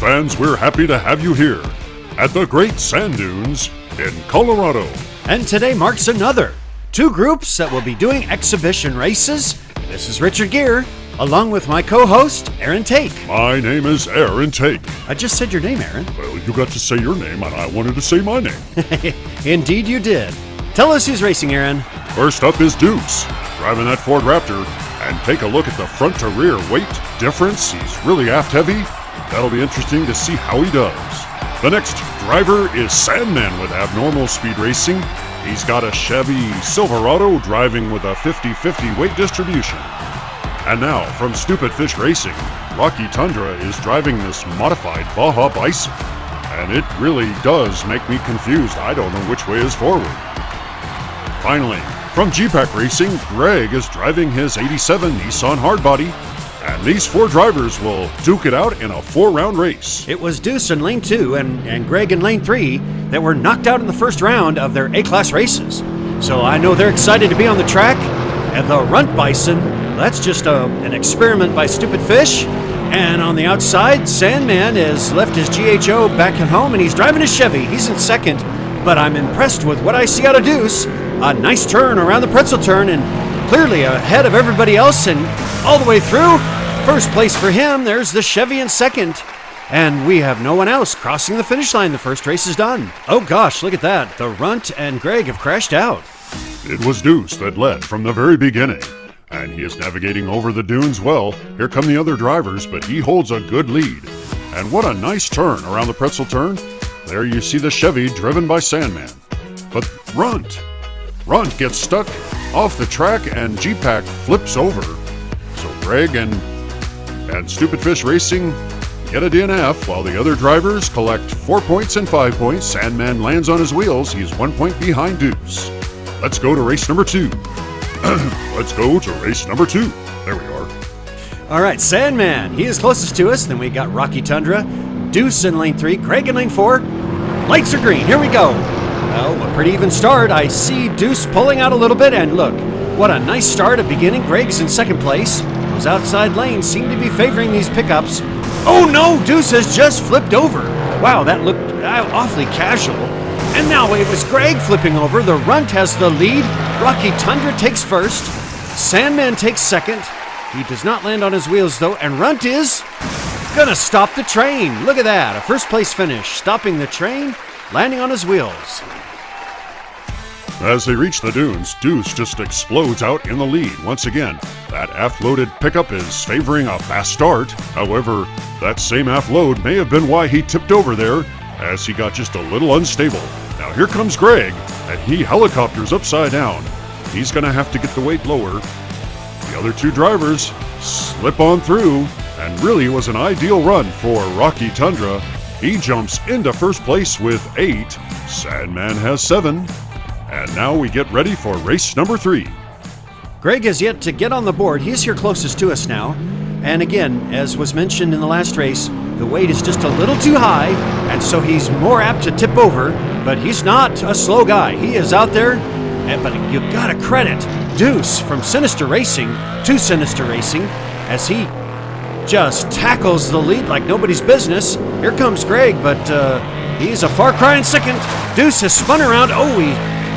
fans, we're happy to have you here at the Great Sand Dunes in Colorado. And today marks another 2 groups that will be doing exhibition races. This is Richard Gere, along with my co-host, Aaron Take. My name is Aaron Take. I just said your name, Aaron. Well, you got to say your name, and I wanted to say my name. Indeed you did. Tell us who's racing, Aaron. First up is Deuce, driving that Ford Raptor. And take a look at the front to rear weight difference. He's really aft heavy. That'll be interesting to see how he does. The next driver is Sandman with Abnormal Speed Racing. He's got a Chevy Silverado driving with a 50-50 weight distribution. And now, from Stupid Fish Racing, Rocky Tundra is driving this modified Baja Bison. And it really does make me confused. I don't know which way is forward. Finally, from G-Pack Racing, Greg is driving his 87 Nissan Hardbody. And these 4 drivers will duke it out in a 4-round race. It was Deuce in lane 2 and Greg in lane 3 that were knocked out in the first round of their A-Class races. So I know they're excited to be on the track. And the Runt Bison, that's just an experiment by Stupid Fish. And on the outside, Sandman has left his GHO back at home and he's driving his Chevy. He's in second, but I'm impressed with what I see out of Deuce. A nice turn around the pretzel turn and clearly ahead of everybody else and all the way through. First place for him. There's the Chevy in second. And we have no one else crossing the finish line. The first race is done. Oh gosh, look at that. The Runt and Greg have crashed out. It was Deuce that led from the very beginning. And he is navigating over the dunes well. Here come the other drivers, but he holds a good lead. And what a nice turn around the pretzel turn. There you see the Chevy driven by Sandman. But Runt gets stuck off the track and G-Pack flips over. So Greg and Stupid Fish Racing get a DNF while the other drivers collect 4 points and 5 points. Sandman lands on his wheels. He's 1 point behind Deuce. Let's go to race number 2. Let's go to race number 2. There we are. All right, Sandman, he is closest to us. Then we got Rocky Tundra, Deuce in lane 3, Greg in lane 4. Lights are green. Here we go. Well, a pretty even start. I see Deuce pulling out a little bit, and look, what a nice start at beginning. Greg's in second place. Those outside lanes seem to be favoring these pickups. Oh no, Deuce has just flipped over. Wow, that looked awfully casual. And now it was Greg flipping over. The Runt has the lead. Rocky Tundra takes first. Sandman takes second. He does not land on his wheels though, and Runt is gonna stop the train. Look at that, a first place finish, stopping the train, landing on his wheels. As they reach the dunes, Deuce just explodes out in the lead. Once again, that aft-loaded pickup is favoring a fast start. However, that same aft load may have been why he tipped over there, as he got just a little unstable. Now here comes Greg, and he helicopters upside down. He's going to have to get the weight lower. The other 2 drivers slip on through, and really was an ideal run for Rocky Tundra. He jumps into first place with 8. Sandman has 7. And now we get ready for race number 3. Greg has yet to get on the board. He's here closest to us now. And again, as was mentioned in the last race, the weight is just a little too high, and so he's more apt to tip over, but he's not a slow guy. He is out there, but you gotta credit Deuce from Sinister Racing to Sinister Racing as he just tackles the lead like nobody's business. Here comes Greg, but he's a far cry in second. Deuce has spun around.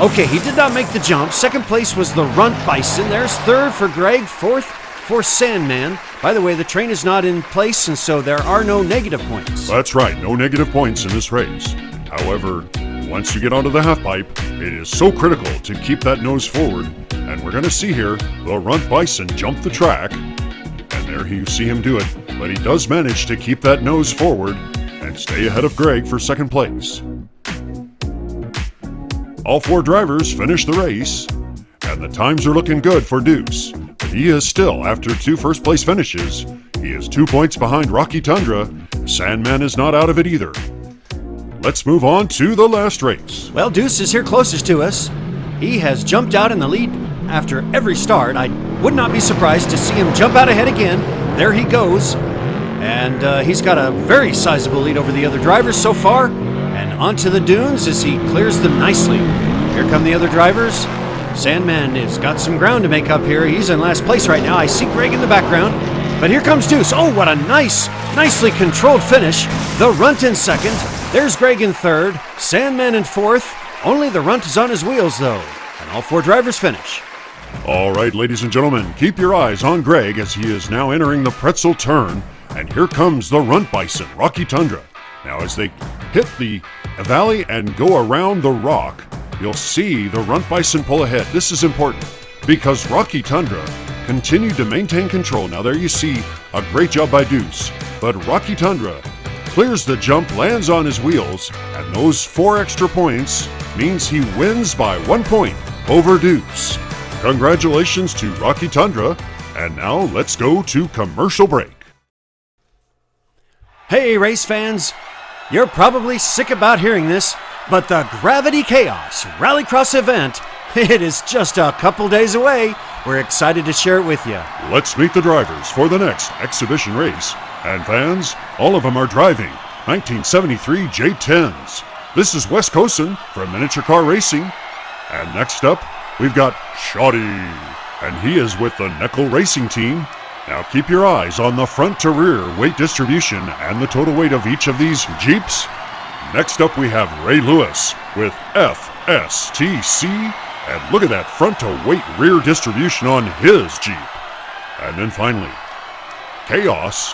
Okay, he did not make the jump. Second place was the Runt Bison. There's third for Greg, fourth for Sandman. By the way, the train is not in place, and so there are no negative points. That's right, no negative points in this race. However, once you get onto the half pipe, it is so critical to keep that nose forward. And we're going to see here the Runt Bison jump the track. And there you see him do it. But he does manage to keep that nose forward and stay ahead of Greg for second place. All 4 drivers finish the race, and the times are looking good for Deuce. But he is still, after 2 first-place finishes, he is 2 points behind Rocky Tundra. Sandman is not out of it either. Let's move on to the last race. Well, Deuce is here closest to us. He has jumped out in the lead after every start. I would not be surprised to see him jump out ahead again. There he goes. And he's got a very sizable lead over the other drivers so far. And onto the dunes as he clears them nicely. Here come the other drivers. Sandman has got some ground to make up here. He's in last place right now. I see Greg in the background. But here comes Deuce. Oh, what a nicely controlled finish. The Runt in second. There's Greg in third. Sandman in fourth. Only the Runt is on his wheels, though. And all 4 drivers finish. All right, ladies and gentlemen, keep your eyes on Greg as he is now entering the pretzel turn. And here comes the Runt Bison, Rocky Tundra. Now, as they hit the valley and go around the rock, you'll see the Runt Bison pull ahead. This is important because Rocky Tundra continued to maintain control. Now, there you see a great job by Deuce, but Rocky Tundra clears the jump, lands on his wheels, and those 4 extra points means he wins by 1 point over Deuce. Congratulations to Rocky Tundra, and now let's go to commercial break. Hey, race fans! You're probably sick about hearing this, but the Gravity Chaos Rallycross event, it is just a couple days away. We're excited to share it with you. Let's meet the drivers for the next exhibition race. And fans, all of them are driving 1973 J10s. This is Wes Cosin from Miniature Car Racing. And next up, we've got Shoddy, and he is with the Neckel Racing team. Now keep your eyes on the front to rear weight distribution and the total weight of each of these Jeeps. Next up we have Ray Lewis with FSTC, and look at that front to weight rear distribution on his Jeep. And then finally, Chaos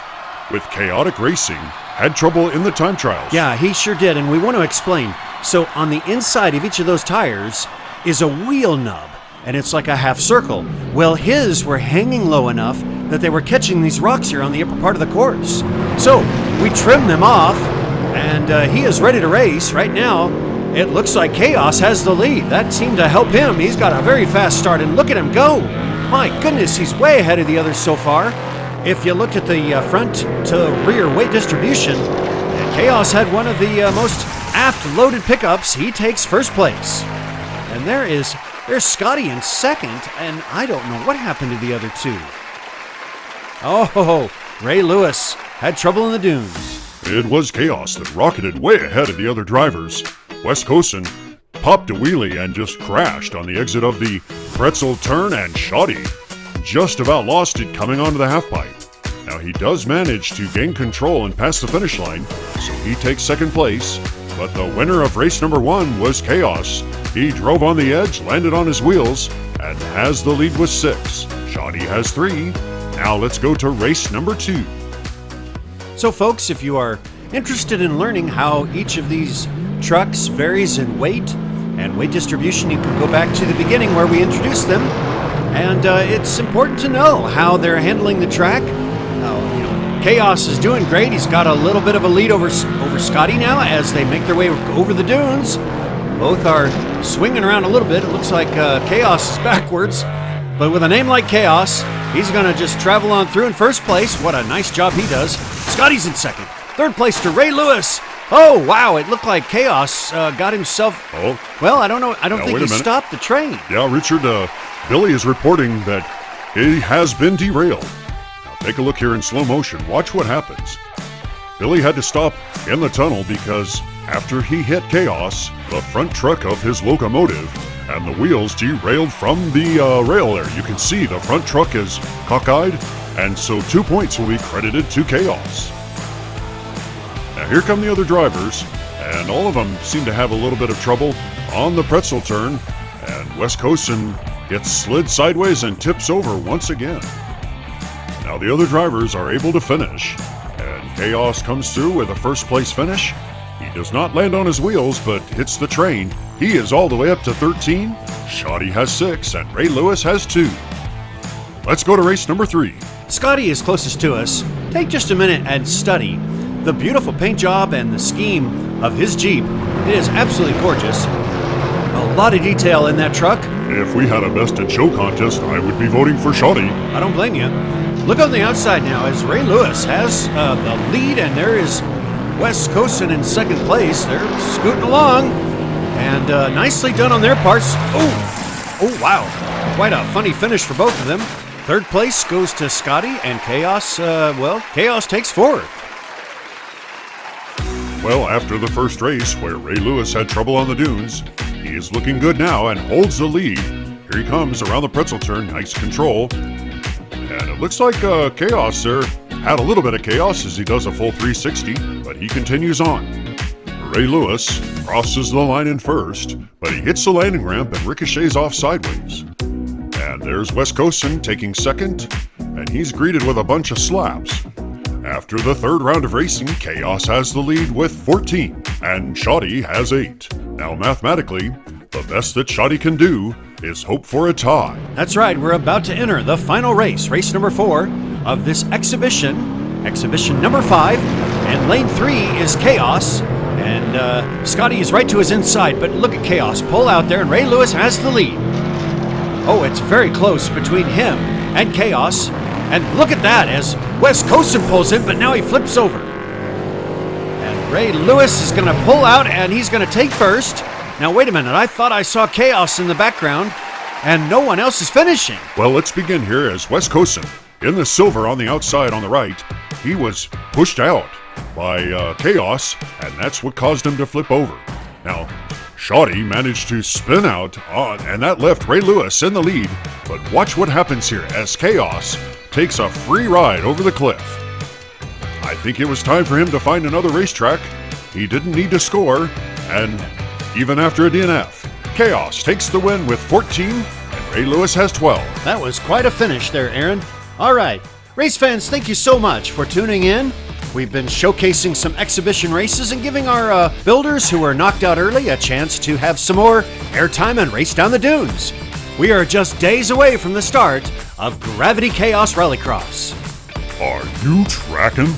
with Chaotic Racing had trouble in the time trials. Yeah, he sure did, and we want to explain. So on the inside of each of those tires is a wheel nub, and it's like a half circle. Well, his were hanging low enough that they were catching these rocks here on the upper part of the course. So we trimmed them off, and he is ready to race. Right now, it looks like Chaos has the lead. That seemed to help him. He's got a very fast start, and look at him go. My goodness, he's way ahead of the others so far. If you looked at the front to rear weight distribution, Chaos had one of the most aft-loaded pickups. He takes first place. And there's Scotty in second, and I don't know what happened to the other 2. Oh, Ray Lewis had trouble in the dunes. It was Chaos that rocketed way ahead of the other drivers. Wes Cosin popped a wheelie and just crashed on the exit of the pretzel turn, and Shoddy just about lost it coming onto the halfpipe. Now he does manage to gain control and pass the finish line, so he takes second place. But the winner of race number 1 was Chaos. He drove on the edge, landed on his wheels, and has the lead with 6. Shoddy has 3. Now let's go to race number 2. So folks, if you are interested in learning how each of these trucks varies in weight and weight distribution, you can go back to the beginning where we introduced them. And it's important to know how they're handling the track. Chaos is doing great. He's got a little bit of a lead over Scotty now as they make their way over the dunes. Both are swinging around a little bit. It looks like Chaos is backwards. But with a name like Chaos, he's going to just travel on through in first place. What a nice job he does. Scotty's in second. Third place to Ray Lewis. Oh, wow. It looked like Chaos got himself... Oh. Well, I don't know. I don't think he stopped the train. Yeah, Richard, Billy is reporting that he has been derailed. Now take a look here in slow motion. Watch what happens. Billy had to stop in the tunnel because after he hit Chaos, the front truck of his locomotive and the wheels derailed from the rail there. You can see the front truck is cockeyed, and so 2 points will be credited to Chaos. Now here come the other drivers, and all of them seem to have a little bit of trouble on the pretzel turn, and Wes Cosin gets slid sideways and tips over once again. Now the other drivers are able to finish, and Chaos comes through with a first place finish. He does not land on his wheels, but hits the train. He is all the way up to 13. Shoddy has 6, and Ray Lewis has 2. Let's go to race number 3. Scotty is closest to us. Take just a minute and study the beautiful paint job and the scheme of his Jeep. It is absolutely gorgeous. A lot of detail in that truck. If we had a best in show contest, I would be voting for Shoddy. I don't blame you. Look on the outside now as Ray Lewis has the lead, and there is Wes Cosin in second place. They're scooting along, and nicely done on their parts. Oh, wow. Quite a funny finish for both of them. Third place goes to Scotty, and Chaos, Chaos takes fourth. Well, after the first race, where Ray Lewis had trouble on the dunes, he is looking good now and holds the lead. Here he comes around the pretzel turn. Nice control. And it looks like Chaos there had a little bit of chaos as he does a full 360, but he continues on. Ray Lewis crosses the line in first, but he hits the landing ramp and ricochets off sideways. And there's Wes Cosin taking second, and he's greeted with a bunch of slaps. After the third round of racing, Chaos has the lead with 14, and Shoddy has 8. Now mathematically, the best that Shoddy can do is hope for a tie. That's right, we're about to enter the final race, race number 4 of this exhibition number 5, and lane 3 is Chaos, and Scotty is right to his inside, but look at Chaos pull out there, and Ray Lewis has the lead. Oh, it's very close between him and Chaos, and look at that as Wes Cosin pulls in, but now he flips over. And Ray Lewis is going to pull out, and he's going to take first. Now, wait a minute, I thought I saw Chaos in the background, and no one else is finishing. Well, let's begin here as Wes Cosin, in the silver on the outside on the right, he was pushed out by Chaos, and that's what caused him to flip over. Now, Shoddy managed to spin out, and that left Ray Lewis in the lead, but watch what happens here as Chaos takes a free ride over the cliff. I think it was time for him to find another racetrack. He didn't need to score, and even after a DNF, Chaos takes the win with 14, and Ray Lewis has 12. That was quite a finish there, Aaron. All right, race fans, thank you so much for tuning in. We've been showcasing some exhibition races and giving our builders who were knocked out early a chance to have some more airtime and race down the dunes. We are just days away from the start of Gravity Chaos Rallycross. Are you tracking?